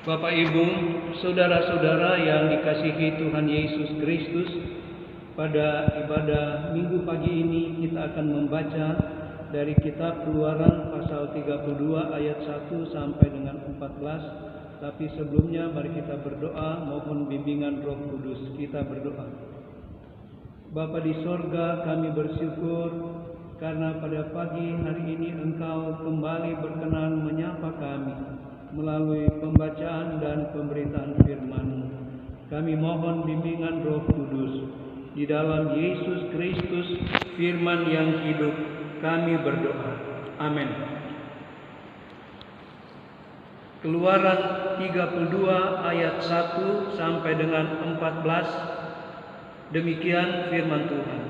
Bapak Ibu, saudara-saudara yang dikasihi Tuhan Yesus Kristus, pada ibadah Minggu pagi ini kita akan membaca dari kitab Keluaran pasal 32 ayat 1 sampai dengan 14. Tapi sebelumnya mari kita berdoa, mohon bimbingan Roh Kudus. Kita berdoa. Bapa di sorga, kami bersyukur karena pada pagi hari ini Engkau kembali berkenan menyapa kami melalui pembacaan dan pemberitaan firman-Mu. Kami mohon bimbingan Roh Kudus. Di dalam Yesus Kristus, firman yang hidup, kami berdoa. Amin. Keluaran 32 ayat 1 sampai dengan 14. Demikian firman Tuhan.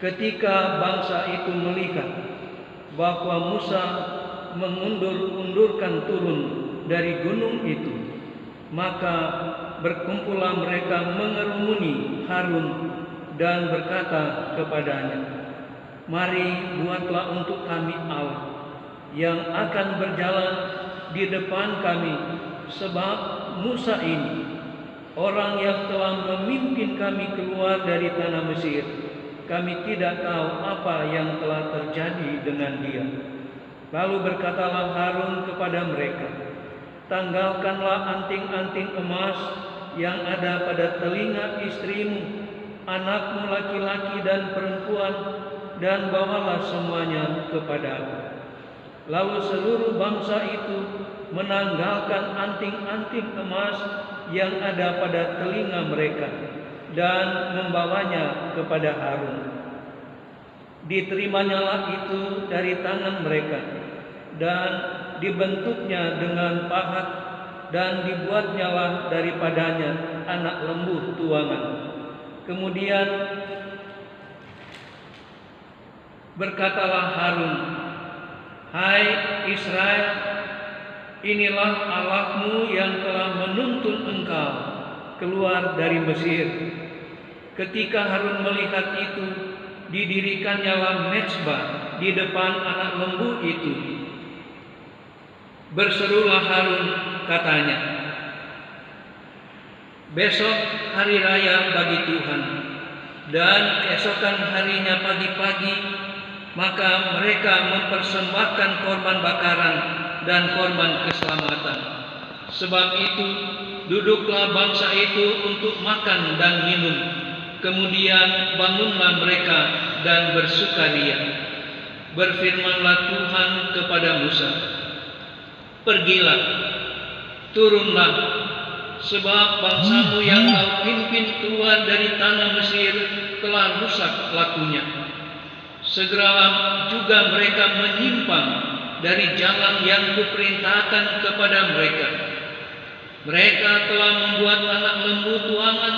Ketika bangsa itu melihat bahwa Musa mengundurkan turun dari gunung itu, maka berkumpullah mereka mengerumuni Harun dan berkata kepadanya, "Mari buatlah untuk kami Allah yang akan berjalan di depan kami, sebab Musa ini orang yang telah memimpin kami keluar dari tanah Mesir. Kami tidak tahu apa yang telah terjadi dengan dia." Lalu berkatalah Harun kepada mereka, "Tanggalkanlah anting-anting emas yang ada pada telinga istrimu, anakmu laki-laki dan perempuan, dan bawalah semuanya kepadaku." Lalu seluruh bangsa itu menanggalkan anting-anting emas yang ada pada telinga mereka dan membawanya kepada Harun. Diterimanya itu dari tangan mereka, dan dibentuknya dengan pahat, dan dibuatnyalah daripadanya anak lembu tuangan. Kemudian berkatalah Harun, "Hai Israel, inilah Allahmu yang telah menuntun engkau keluar dari Mesir." Ketika Harun melihat itu, didirikannya mezbah di depan anak lembu itu. Berserulah Harun, katanya, "Besok hari raya bagi Tuhan, dan keesokan harinya pagi-pagi, maka mereka mempersembahkan korban bakaran dan korban keselamatan. Sebab itu, duduklah bangsa itu untuk makan dan minum. Kemudian bangunlah mereka dan bersukaria. Berfirmanlah Tuhan kepada Musa, "Pergilah, turunlah, sebab bangsamu yang kau pimpin keluar dari tanah Mesir telah rusak lakunya. Segeralah juga mereka menyimpang dari jalan yang kuperintahkan kepada mereka. Mereka telah membuat anak lembu tuangan,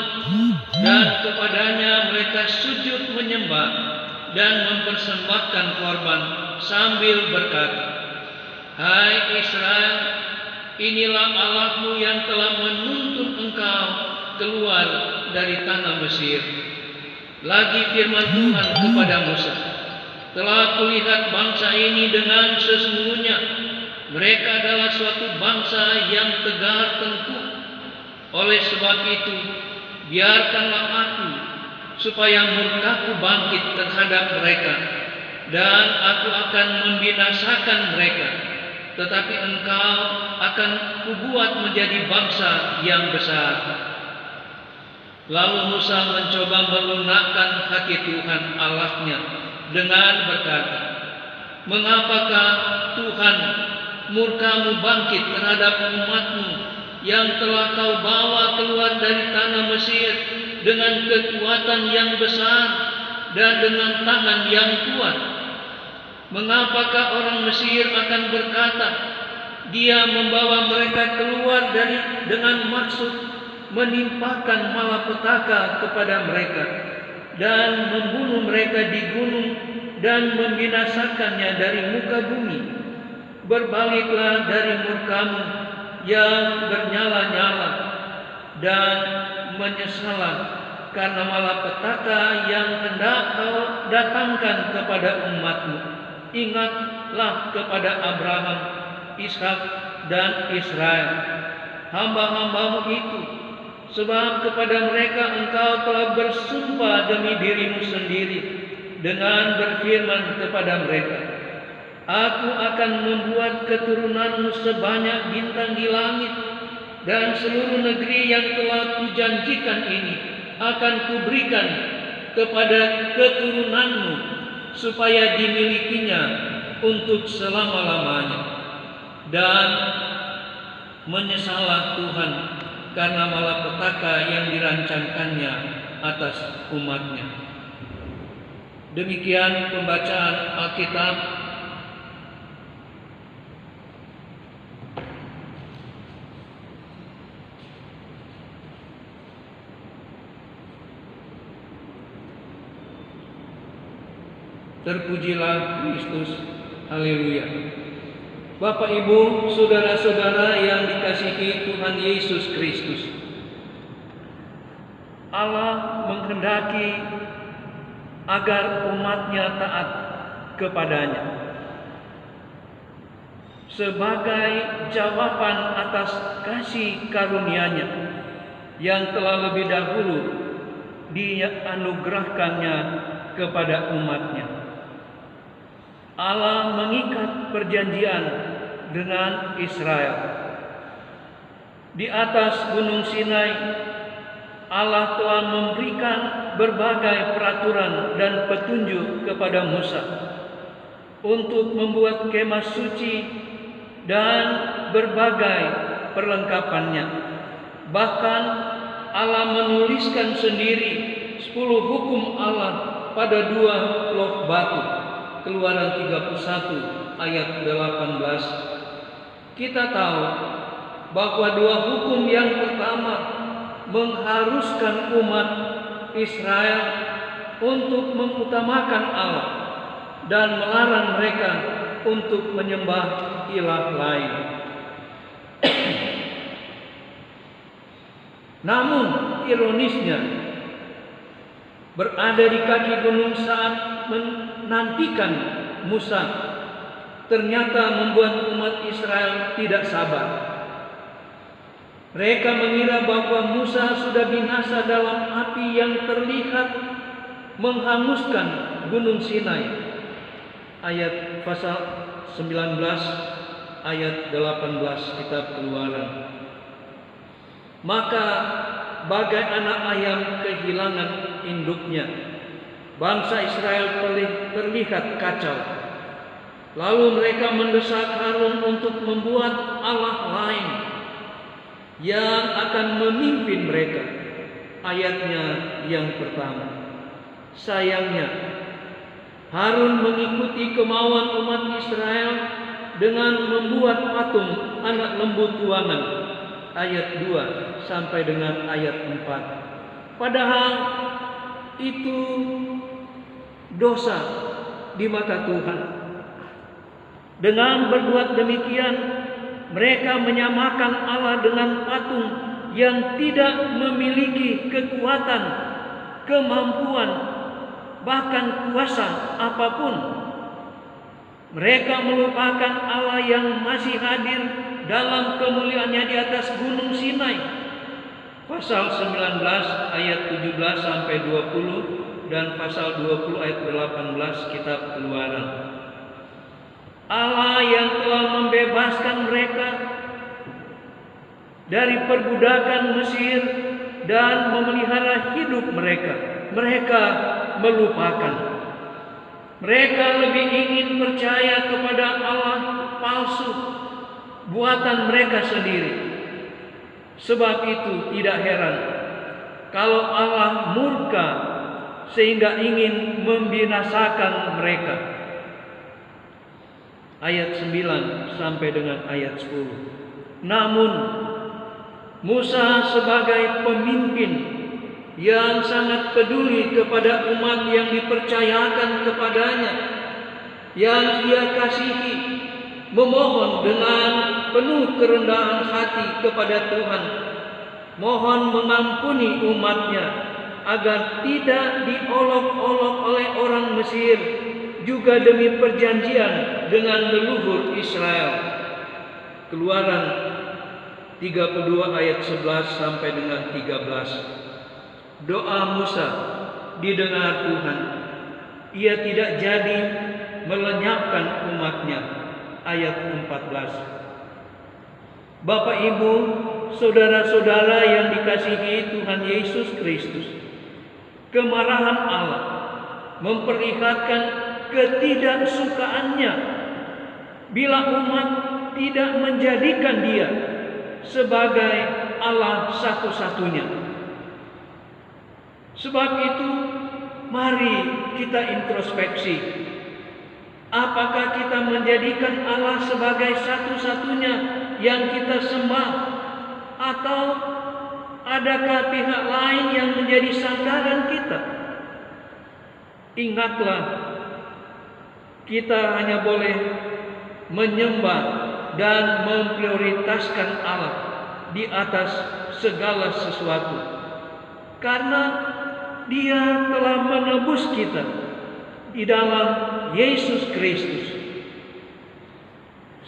dan kepadanya mereka sujud menyembah dan mempersembahkan korban sambil berkata, 'Hai Israel, inilah Allahmu yang telah menuntun engkau keluar dari tanah Mesir.' Lagi firman Tuhan kepada Musa, 'Telah kulihat bangsa ini dengan sesungguhnya mereka adalah suatu bangsa yang tegar tengkuk. Oleh sebab itu, biarkanlah aku supaya murkaku bangkit terhadap mereka, dan aku akan membinasakan mereka. Tetapi engkau akan kubuat menjadi bangsa yang besar.' Lalu Musa mencoba melunakkan hati Tuhan Allahnya dengan berkata, 'Mengapakah Tuhan murkamu bangkit terhadap umatmu yang telah kau bawa keluar dari tanah Mesir dengan kekuatan yang besar dan dengan tangan yang kuat? Mengapakah orang Mesir akan berkata, Dia membawa mereka keluar dengan maksud menimpakan malapetaka kepada mereka dan membunuh mereka di gunung dan membinasakannya dari muka bumi? Berbaliklah dari murkamu yang bernyala-nyala dan menyesalah karena malapetaka yang hendak kau datangkan kepada umatmu. Ingatlah kepada Abraham Ishak dan Israel, hamba-hambamu itu, sebab kepada mereka engkau telah bersumpah demi dirimu sendiri dengan berfirman kepada mereka, Aku akan membuat keturunanmu sebanyak bintang di langit, dan seluruh negeri yang telah kujanjikan ini akan kuberikan kepada keturunanmu, supaya dimilikinya untuk selama-lamanya. Dan menyesallah Tuhan karena malapetaka yang dirancangkannya atas umatnya. Demikian pembacaan Alkitab. Terpujilah Kristus. Haleluya. Bapak, Ibu, saudara-saudara yang dikasihi Tuhan Yesus Kristus, Allah menghendaki agar umatnya taat kepadanya sebagai jawaban atas kasih karunia-Nya yang telah lebih dahulu dianugerahkannya kepada umatnya. Allah mengikat perjanjian dengan Israel. Di atas Gunung Sinai, Allah telah memberikan berbagai peraturan dan petunjuk kepada Musa untuk membuat kemah suci dan berbagai perlengkapannya. Bahkan Allah menuliskan sendiri 10 hukum Allah pada 2 loh batu. Keluaran 31 ayat 18. Kita tahu bahwa 2 hukum yang pertama mengharuskan umat Israel untuk mengutamakan Allah dan melarang mereka untuk menyembah ilah lain. Namun ironisnya, berada di kaki gunung saat menantikan Musa ternyata membuat umat Israel tidak sabar. Mereka mengira bahwa Musa sudah binasa dalam api yang terlihat menghanguskan Gunung Sinai. Ayat pasal 19 ayat 18 kitab Keluaran. Maka bagai anak ayam kehilangan induknya, bangsa Israel terlihat kacau. Lalu mereka mendesak Harun untuk membuat Allah lain yang akan memimpin mereka. Ayatnya yang pertama. Sayangnya, Harun mengikuti kemauan umat Israel dengan membuat patung anak lembu tuangan. Ayat 2 sampai dengan ayat 4. Padahal itu dosa di mata Tuhan. Dengan berbuat demikian, mereka menyamakan Allah dengan patung yang tidak memiliki kekuatan, kemampuan, bahkan kuasa apapun. Mereka melupakan Allah yang masih hadir dalam kemuliaannya di atas Gunung Sinai. Pasal 19 ayat 17 sampai 20 dan pasal 20 ayat 18 kitab Keluaran. Allah yang telah membebaskan mereka dari perbudakan Mesir dan memelihara hidup mereka, mereka melupakan. Mereka lebih ingin percaya kepada Allah palsu buatan mereka sendiri. Sebab itu tidak heran kalau Allah murka sehingga ingin membinasakan mereka. Ayat 9 sampai dengan ayat 10. Namun Musa sebagai pemimpin yang sangat peduli kepada umat yang dipercayakan kepadanya, yang ia kasihi, memohon dengan penuh kerendahan hati kepada Tuhan, mohon mengampuni umatnya agar tidak diolok-olok oleh orang Mesir, juga demi perjanjian dengan leluhur Israel. Keluaran 32 ayat 11 sampai dengan 13. Doa Musa didengar Tuhan. Ia tidak jadi melenyapkan umatnya. Ayat 14. Bapak, Ibu, saudara-saudara yang dikasihi Tuhan Yesus Kristus, kemarahan Allah memperlihatkan ketidaksukaannya bila umat tidak menjadikan Dia sebagai Allah satu-satunya. Sebab itu, mari kita introspeksi. Apakah kita menjadikan Allah sebagai satu-satunya yang kita sembah, atau adakah pihak lain yang menjadi sandaran kita? Ingatlah, kita hanya boleh menyembah dan memprioritaskan Allah di atas segala sesuatu, karena Dia telah menebus kita di dalam Yesus Kristus.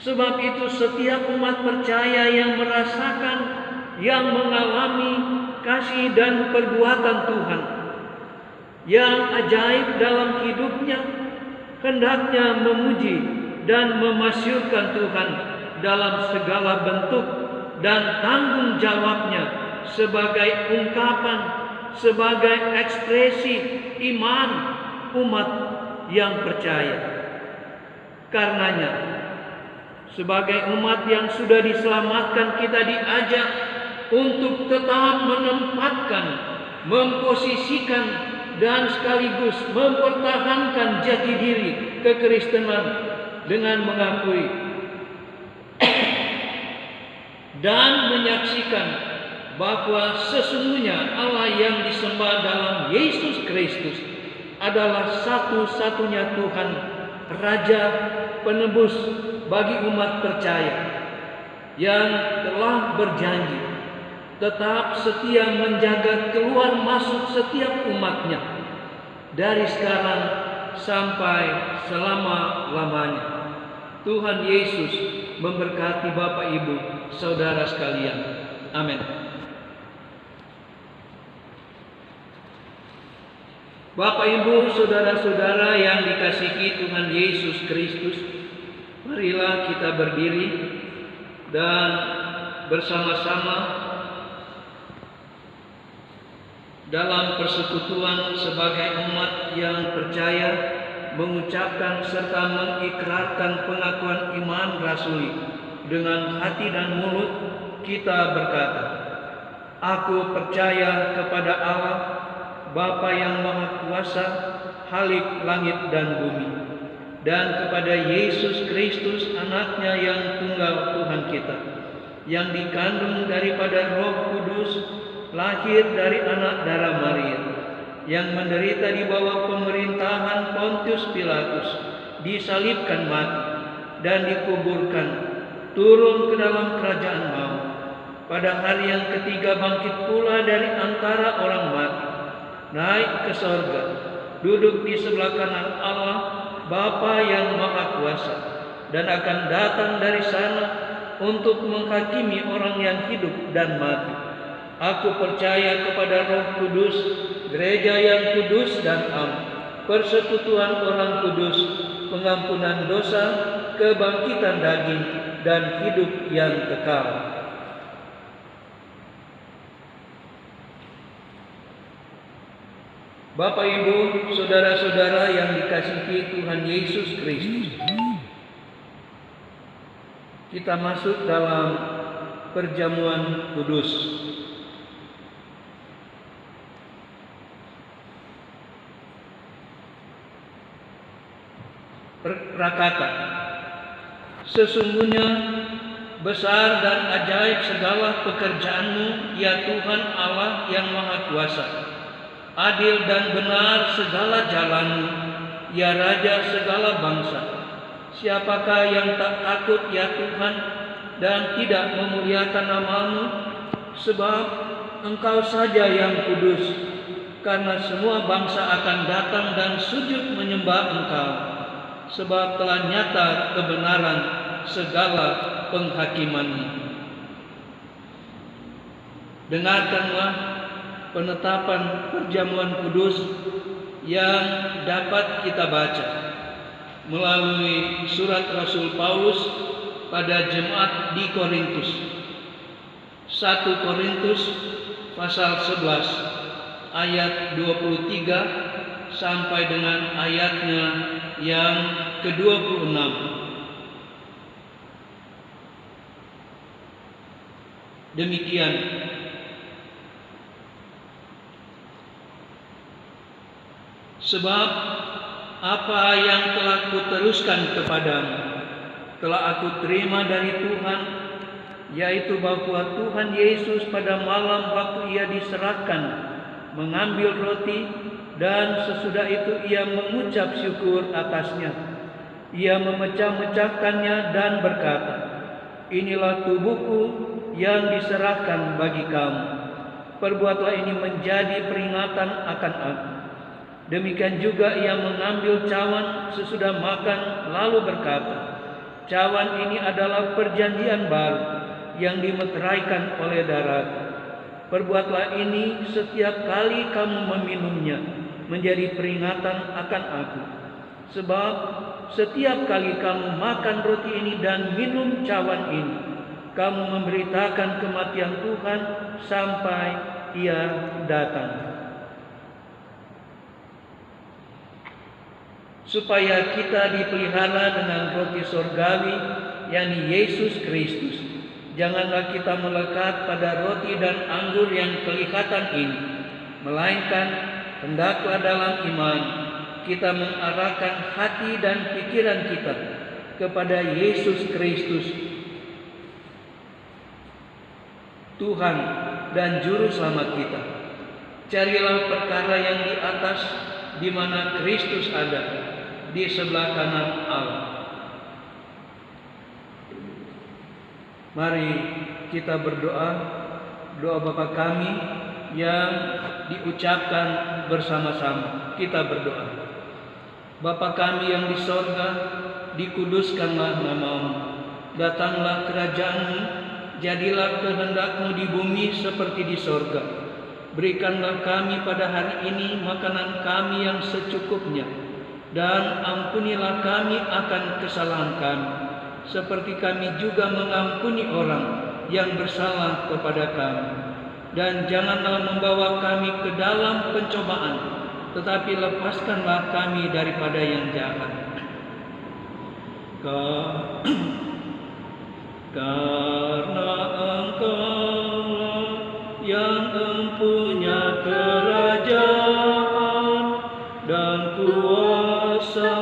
Sebab itu setiap umat percaya yang merasakan, yang mengalami kasih dan perbuatan Tuhan yang ajaib dalam hidupnya, hendaknya memuji dan memasyurkan Tuhan dalam segala bentuk dan tanggung jawabnya sebagai ungkapan, sebagai ekspresi iman umat yang percaya. Karenanya, sebagai umat yang sudah diselamatkan, kita diajak untuk tetap menempatkan, memposisikan, dan sekaligus mempertahankan jati diri kekristenan dengan mengakui dan menyaksikan bahwa sesungguhnya Allah yang disembah dalam Yesus Kristus adalah satu-satunya Tuhan, Raja Penebus bagi umat percaya, yang telah berjanji tetap setia menjaga keluar masuk setiap umatnya dari sekarang sampai selama-lamanya. Tuhan Yesus memberkati Bapak, Ibu, saudara sekalian. Amin. Bapak, Ibu, saudara-saudara yang dikasihi Tuhan Yesus Kristus, marilah kita berdiri dan bersama-sama dalam persekutuan sebagai umat yang percaya mengucapkan serta mengikrarkan pengakuan iman rasuli. Dengan hati dan mulut kita berkata, aku percaya kepada Allah, Bapa yang Maha Kuasa, Khalik langit dan bumi, dan kepada Yesus Kristus, anaknya yang tunggal Tuhan kita, yang dikandung daripada Roh Kudus, lahir dari anak darah Maria, yang menderita di bawah pemerintahan Pontius Pilatus, disalibkan mati dan dikuburkan, turun ke dalam kerajaan maut, pada hari yang ketiga bangkit pula dari antara orang mati, naik ke sorga, duduk di sebelah kanan Allah Bapa yang Maha Kuasa, dan akan datang dari sana untuk menghakimi orang yang hidup dan mati. Aku percaya kepada Roh Kudus, gereja yang kudus dan am, persekutuan orang kudus, pengampunan dosa, kebangkitan daging, dan hidup yang kekal. Bapak, Ibu, saudara-saudara yang dikasihi Tuhan Yesus Kristus, kita masuk dalam perjamuan kudus. Prakata, sesungguhnya besar dan ajaib segala pekerjaanmu, ya Tuhan Allah yang Maha Kuasa. Adil dan benar segala jalanmu, ya Raja segala bangsa. Siapakah yang tak takut, ya Tuhan, dan tidak memuliakan namamu? Sebab Engkau saja yang kudus, karena semua bangsa akan datang dan sujud menyembah Engkau. Sebab telah nyata kebenaran segala penghakimannya. Dengarkanlah penetapan perjamuan kudus yang dapat kita baca melalui surat Rasul Paulus pada jemaat di Korintus. 1 Korintus pasal 11 ayat 23 sampai dengan ayatnya yang ke-26. Demikian, sebab apa yang telah kuteruskan kepadamu telah aku terima dari Tuhan, yaitu bahwa Tuhan Yesus pada malam waktu ia diserahkan mengambil roti, dan sesudah itu ia mengucap syukur atasnya. Ia memecah-mecahkannya dan berkata, "Inilah tubuhku yang diserahkan bagi kamu. Perbuatlah ini menjadi peringatan akan aku." Demikian juga ia mengambil cawan sesudah makan lalu berkata, "Cawan ini adalah perjanjian baru yang dimeteraikan oleh darahku. Perbuatlah ini setiap kali kamu meminumnya menjadi peringatan akan aku. Sebab setiap kali kamu makan roti ini dan minum cawan ini, kamu memberitakan kematian Tuhan sampai ia datang." Supaya kita dipelihara dengan roti sorgawi, yakni Yesus Kristus, janganlah kita melekat pada roti dan anggur yang kelihatan ini, melainkan hendaklah dalam iman kita mengarahkan hati dan pikiran kita kepada Yesus Kristus, Tuhan dan Juru Selamat kita. Carilah perkara yang di atas, di mana Kristus ada, di sebelah kanan Allah. Mari kita berdoa, doa Bapa kami yang diucapkan bersama-sama. Kita berdoa. Bapa kami yang di sorga, dikuduskanlah nama-Mu. Datanglah kerajaan-Mu, jadilah kehendak-Mu di bumi seperti di sorga. Berikanlah kami pada hari ini makanan kami yang secukupnya, dan ampunilah kami akan kesalahan kami, seperti kami juga mengampuni orang yang bersalah kepada kami. Dan janganlah membawa kami ke dalam pencobaan, tetapi lepaskanlah kami daripada yang jahat. Karena Engkau-lah yang mempunyai kerajaan dan kuasa